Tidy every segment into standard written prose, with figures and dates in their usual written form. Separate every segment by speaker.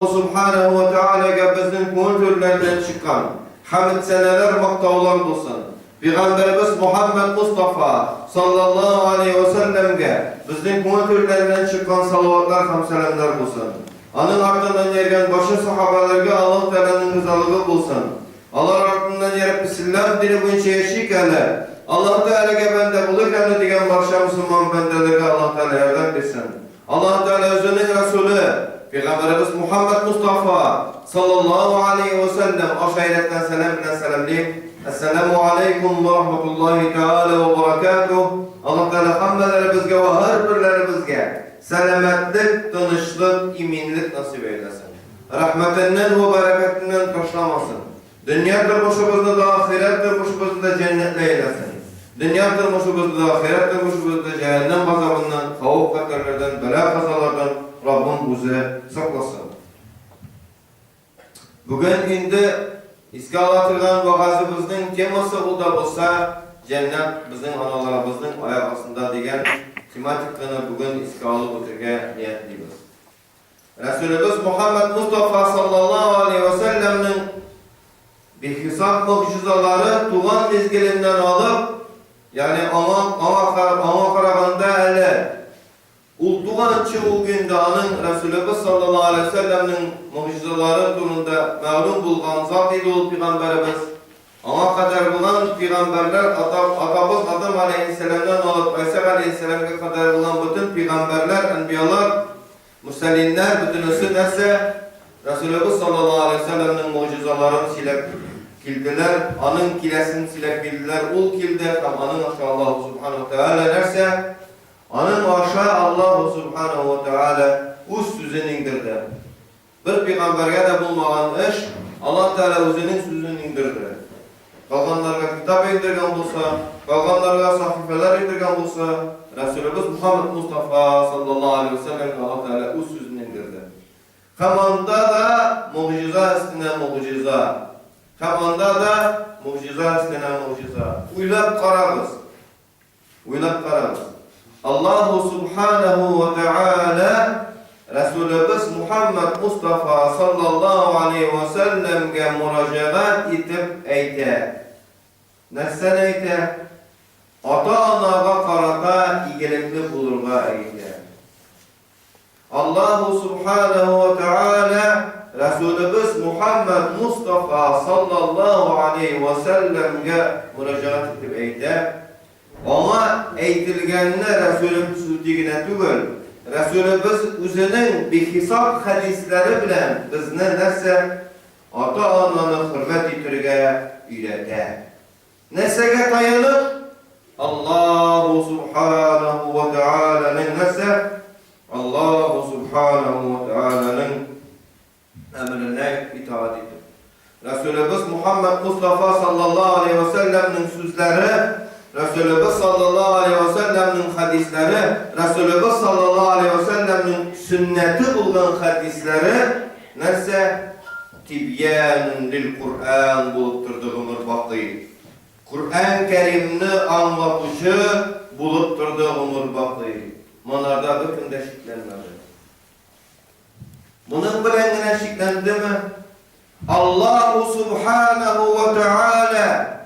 Speaker 1: Subhanahu ve Teala'ga bizning ko'ngillaridan chiqqan hamd sanalar maqtovlar bo'lsin. Peygamberimiz Muhammed Mustafa sallallahu aleyhi ve sellem'ge bizning ko'ngillaridan chiqqan salavatlar ham salamlar bo'lsin. Onun ardından yergen başı sahabalarga Allah Teala'nın rızalığı bulsun. Allah ardından yerip Bismillah dili boyunca yaşayıklarla Allah Teala'ga bende bulurken diyen başka Müslüman bendelerine Allah Teala yardım etsin. Allah Teala özünün Resulü Peygamberimiz Muhammed Mustafa sallallahu aleyhi ve sellem aşiretten selamlayıp Esselamu aleykum ve rahmetullahi teala ve berekatuh. Allah Teala hamdları bizge ve her birleri bizge selametlik, tanışlık, iminlik nasip eylesin. Rahmetinden ve bereketinden taşlamasın. Dünya tırmışımızda da ahiret tırmışımızda da cennetle eylesin. Dünya tırmışımızda da ahiret tırmışımızda da cehennem gazabından, havuk katarlardan, bela kazalardan Rabbim bizi saklasın. Bugün indi iskalatırgan vaazımızın teması o da olsa cennet bizim analarımızın ayak altında diyen tematiklerini bugün iskalı bitirge niyetliyiz. Resulümüz Muhammed Mustafa sallallahu aleyhi ve sellem'nin bir hesap mucizaları tuğan mezgilinden alıp yani ama karaganda elle Ultuğançı o günde anın Resulü sallallahu aleyhi ve sellem'nin mucizaları durumunda mağlum bulgan zat idi ol Peygamberimiz. Ama kadar bulan Peygamberler atabız Adam aleyhisselam'dan alıp İsa aleyhisselam'a kadar bulan bütün Peygamberler, Enbiyalar, Musallinler, bütünüsü neyse Resulü sallallahu aleyhi ve sellem'nin mucizalarını silip kildiler. Anın kilesini silip kildiler. Ul kildi. Anın aşağı Allah subhanahu teala derse Anın aşağı Allah subhanahu ve teala üst düzeni indirdi. Bir peygamberge de bulmagan iş Allah Teala özünün sözünü indirdi. Kalganlarga kitap indirgen olsa, kalganlarga sahifeler indirgen olsa, Resulümüz Muhammed Mustafa sallallahu aleyhi ve sellem Allah Teala üst sözünü indirdi. Kamanda da muciza üstüne muciza. Kamanda da muciza üstüne muciza. Uylap kararız. Uylap kararız. Allahu subhanahu ve teala Resulümüz Muhammed Mustafa sallallahu aleyhi ve sellem'ge müracaat etip eyte. Nersen eyte? Ata-anaga karata igelimli bulurga eyte. Allahu subhanahu ve teala Resulümüz Muhammed Mustafa sallallahu aleyhi ve sellem'ge müracaat etip eyte. Ama eytilgenine Resulüm sütüğüne tügül. Resulümüz üzerinin bir hesap hadisleri bilen bizne nese ata-ananı hürmet etirge üyrete. Nesege dayanıp Allahu subhanahu ve teala'nın nese Allahu subhanahu ve teala'nın emrine itaat edip. Resulümüz Muhammed Mustafa sallallahu aleyhi ve sellem'nin sözleri Resulümüz sallallahu aleyhi ve sellem'nin hadisleri, Resulümüz sallallahu aleyhi ve sellem'nin sünneti bulgan hadisleri neyse tibyanun lil Kur'an bulup durduğumuz vakti. Kur'an-ı Kerim'ni anlatıcı bulup durduğumuz vakti. Bunlarda bir künde şiklenmedi. Bunun bilengine şiklendi mi? Allahu subhanahu ve teala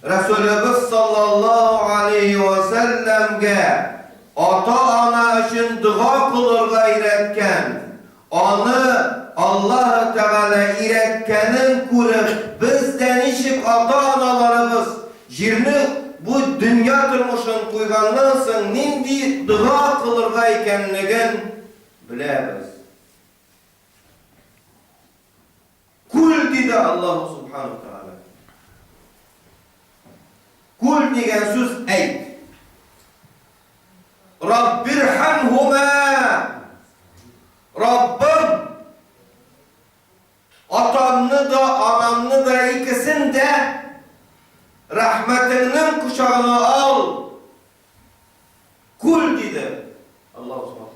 Speaker 1: Resulümüz sallallahu aleyhi ve sellem'ge ata-ana için dua kılırga iretken onu Allah Teala iretkenin kurup bizden işip ata-analarımız jirini bu dünya durmuşun kuygandan sonra nindi dua kılırga ikenligin bilemiz. Kul dedi Allah subhanahu teala. Kul diyen söz eyt. Rabbirhamhuma. Rabbim atanını da ananını da ikisini de rahmetinin kuşağına al. Kul dedi. Allah subhanahu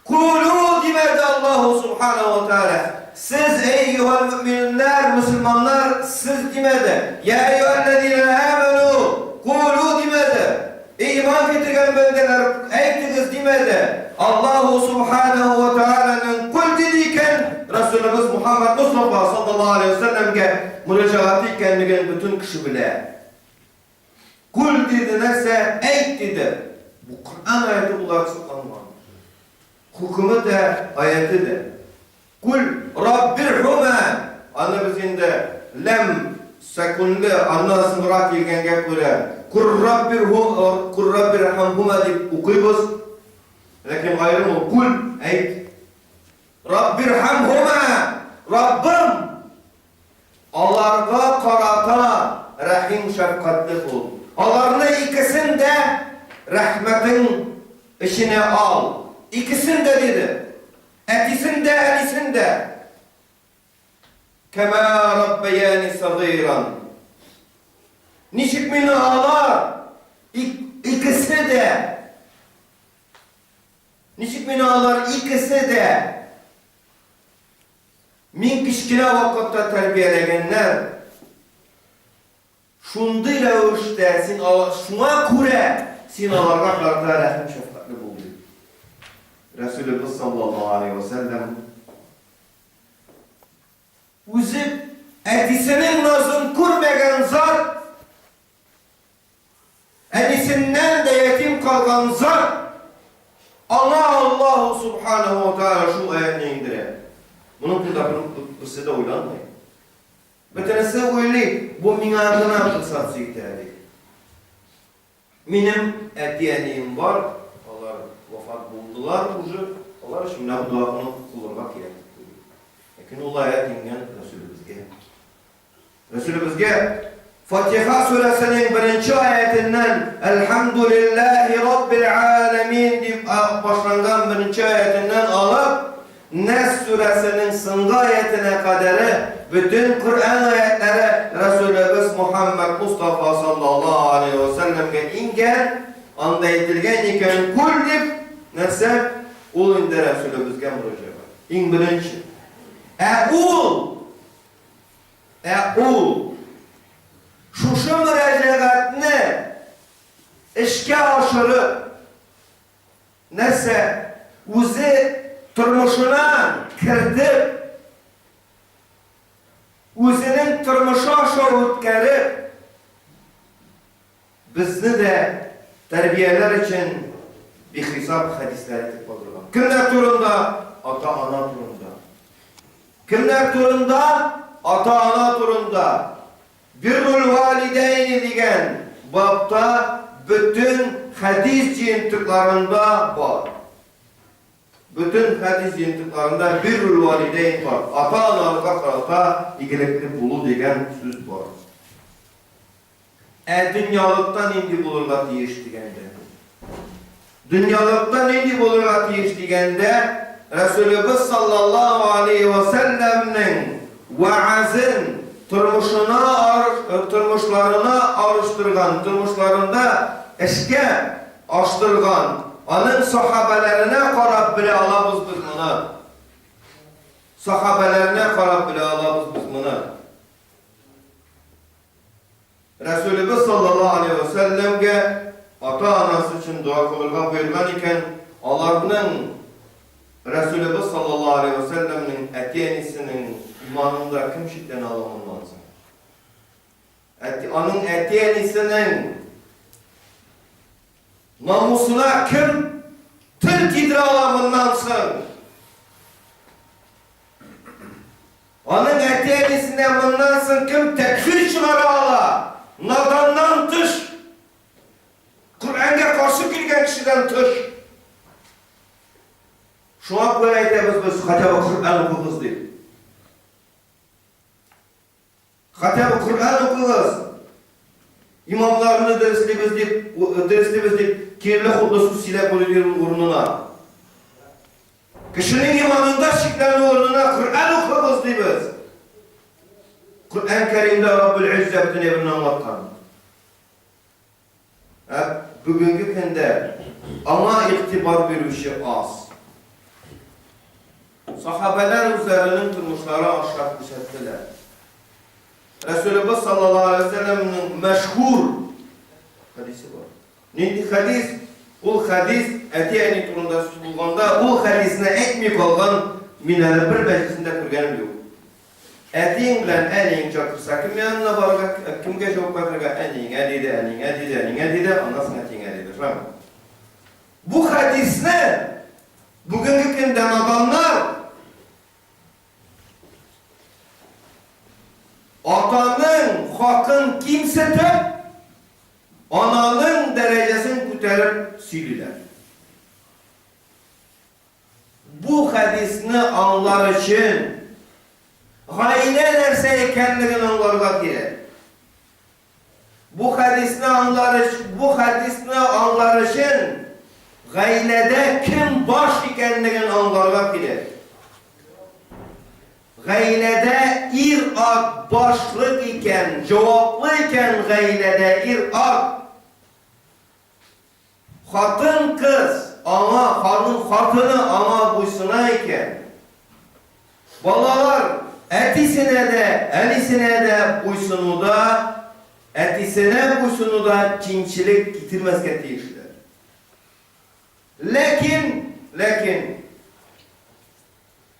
Speaker 1: Kulu demedi Allah subhanahu ve teala. Siz eyyuhel müminler, Müslümanlar siz demedi. Ya eyyühellezine amenu kulu demedi. İman getirgen bendeler eytiniz demedi. Allahu subhanahu ve teala'nın kul dedi iken Resulümüz Muhammed Mustafa sallallahu aleyhi ve sellem'e müracaat ikenliğin bütün kişi bile. Kul dedi neyse eyt dedi. Bu Kur'an ayeti olarak sıklanmalı. Hukumu da ayeti de. Kul Rabbirhuma. Anne bizinde lem sekunde anlasın rak ilgen gep böyle. Kul Rabbirhamhuma deyip okuyuz. Lakin gayrı mı? Kul eyt. Rabbirhamhuma. Rabbim Allah'a karata rahim şefkatli ol. Allah'ın ikisini de rahmetin işine al. İkisini de dedi. Etisini de elisini de. Kema rabbeyani sagiran. Nişik min ağlar. İkisi de. Nişik min ağlar ikisi de. Min kişkine vakitte terbiyelegenler. Şundayla ölçte, şuna kure sinalarına karta rahim şefkatli buldu. Resulü sallallahu aleyhi ve sellem uzip etisinin nazın kurmayan zat, etisinden de yetim kalgan zat, Allah subhanahu wa ta'ala şu ayetini indirir. Bunun kısıda uylanmayın. Betenesi öyle, bu minadına kısat zikterdi. Benim etiyenliğim var, onlar vefat buldular ucu, onlar şimdi bu duasını kullanmak gerek. Lakin o ayet ingen Resulümüzge Fatiha suresinin birinci ayetinden Elhamdülillahi Rabbil Alemin deyip başlangan birinci ayetinden alıp Nes suresinin sınga ayetine kadarı bütün Kur'an ayetleri Resulümüz Muhammed Mustafa sallallahu aleyhi ve sellem'e ingen anda etilgen iken kul deyip neyse ul indi Resulümüzge müracaat. İn birinci. Ul şu müracaatını işke aşırı neyse uzi turmuşuna kirdip uzinin turmuşa şahutkarı bizni de terbiyeler için bir hesap hadisler etip olurlar. Kimler turunda? Ata-ana turunda. Kimler turunda? Ata-ana turunda. Birrul valideyni diyen babda bütün hadis cintiklarında var. Bütün hadis cintiklarında birrul valideyn var. Ata-analığa karata ilgilikli bulu diyen söz var. Dünyalıktan indi bulurlar diyiş digende. Dünyalıktan indi bulurlar diyiş digende Resulümüz sallallahu aleyhi ve sellem'nin vaazın turmuşlarına arıştırgan, turmuşlarında eşke açtırgan, onun sahabelerine karab bile alabız biz bunu. Sahabelerine karab bile alabız biz bunu. Resulümüz sallallahu aleyhi ve sellem'e ata-anası için dua kılırga buyurgan iken Allah'ın Resulümüz sallallahu aleyhi ve sellem'in etiyenisinin imanında kim şidden alamanlansın? Onun etiyenisinin namusuna kim tırk idra alamanlansın? Onun etiyenisinden bundansın kim tekfir çıkarı ala? Nadandan tış. Kur'an'a karşı girgen kişiden tış. Şu an böyle etemiz biz Hateb-i Kur'an okuyuz değil. Hateb-i Kur'an okuyuz. İmamlarını dersli deyip kirli hudlusu silep oluyor uğruna. Kişinin imanında şiklerini uğruna Kur'an okuyuz değil biz. Kur'an-ı Kerim'de Rabbül İzzet'in evini anlatan. Bugünkü günde ama iktibar bir işi az. Sahabeler üzerinin durmuşları aşağı düşettiler. Resulullah sallallahu aleyhi ve sellem'in meşhur hadisi var. Neydi hadis? Bu hadis etiyeni turunda bulganda bu hadisine ekmek olan minəli bir məclisində kürgenim yox. Ətiyin bilən əliyin çatırsa, kim yanına barıqa, kimge çok bakırqa, əliyin, ədiydi, anlasın ətiyin ədidir. Bu hadisne, bugünkü günden adamlar, atanın hakkın kimsetip, ananın derecesini küterip silirler. Bu hadisini anlar için gayle nerse ekenliğini anlarga girer. Bu hadisini anlar için gaylede kim baş ekenliğini anlarga girer. Gaylede ir-ag başlık iken, cevaplı iken gaylede ir-ag, hatın kız, hatını ana buysuna iken, balalar etisine de, elisine de buysunu da, etisine buysunu da cinçilik getirmezken deyişler. Lakin,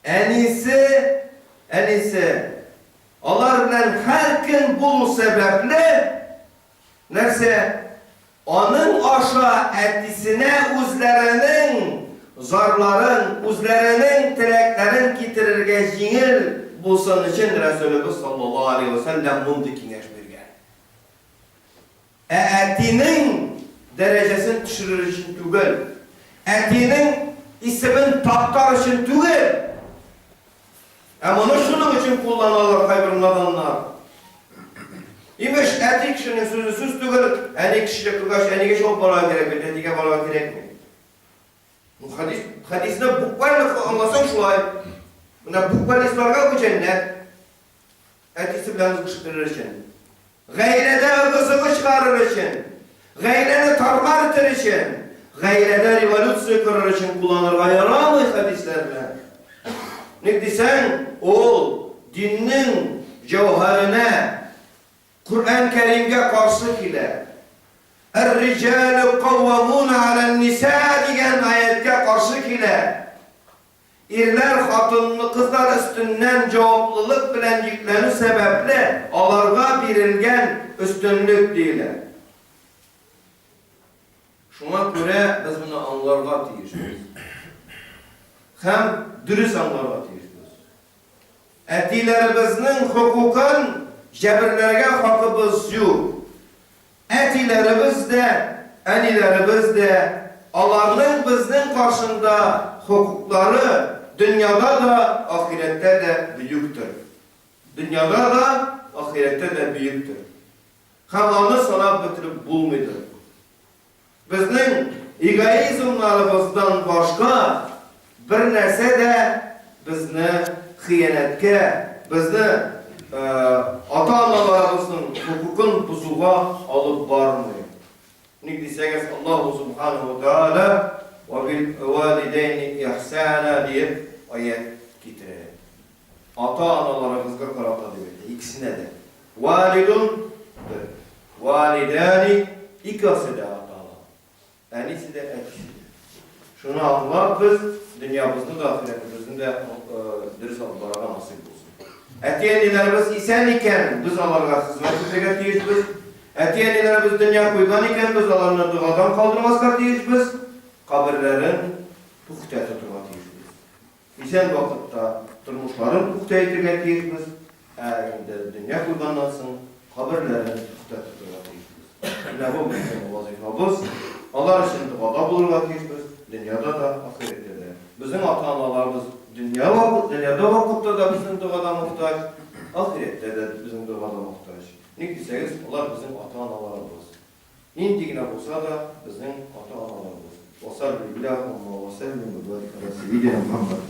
Speaker 1: enisi, onlar bilen her gün bulu sebeple, nerse, onun aşağı etisine üzlerinin zarların, üzlerinin tileklerin getirirge jingil bulsun için Resulümüz sallallahu aleyhi ve sellem bunu kengeş bergen. Etinin derecesini düşürür için tügül, etinin ismin taptar için tügül, ama şunun için kullanırlar kaybırın adamlar. İmiş eti kişinin sözü söz tügül, eni kişilik kırgaç, eni geç ol bana gerek mi, etiye bana gerek mi? Bu hadisine bukbayla anlasan şulay. Buna bukbayla isparga bu cennet. Etisi bilen kışkırır için. Gayrede kızığı çıkarır için. Gayrede tarmar etir için. Gayrede revolüsyon kırır için kullanır. Ayaramayız hadislerle. Ne desen, o dinin cevherine, Kur'an-ı Kerim'e karşılık ile Er-ricalu kavvamuna alen-nisa diyen ayette karşılık ile irler hatınlı kızlar üstünden cevaplılık bilen yüklenir sebeple alarga birilgen üstünlük değiller. Şuna göre biz bunu anlarga tiyişiz. Hem dürüst anlarga tiyişiz. Etilerimizin hukukun cebirlerine hakkımız yok. Etilerimiz de, enilerimiz de, Allah'ın bizden karşında hukukları dünyada da, ahirette de büyüktür. Dünyada da, ahirette de büyüktür. Kalanı sana bitirip bulmuyor. Bizden egoizmlarımızdan başka bir nerse de bizni hıyanetke, bizni ata-analarımızın hukukun buzuğa alıp varmıyor. Ne deseniz Allah Subhanahu Teala ve bil valideyni ihsana diye ayet getirir. Ata-analarımızga karata diyor. İkisine de. Validun bir. Validani ikisi de ata-ana. Enisi de ekisi de. Şunu anlar biz dünyamızın da ahiretimizin de dürüst alıp baraga nasip olsun. Etiyenlilerimiz isen iken biz Allah'a hizmet etmeye biz. Etiyenlilerimiz dünya koygan iken biz Allah'ın duadan kaldırmazlar biz. Kabirlerin puhta tutma biz. İsen vakitte durmuşların puhta etirmek biz. Eğer dünya koygandan sonra kabirlerin puhta tutma biz. Ne bu bizim vazifamız? Allah için duada bulurlar biz. Dünyada da ahirette de. Bizim ata-analarımız dünyada vakitte de bizim duada muhtaç, ahirette de bizim duada muhtaç. Ne deseniz, onlar bizim ata-analarımız. İndigine olsa da bizim ata-analarımız. Ve sallallahu aleyhi ve sellem ve barik ala seyyidina Muhammed.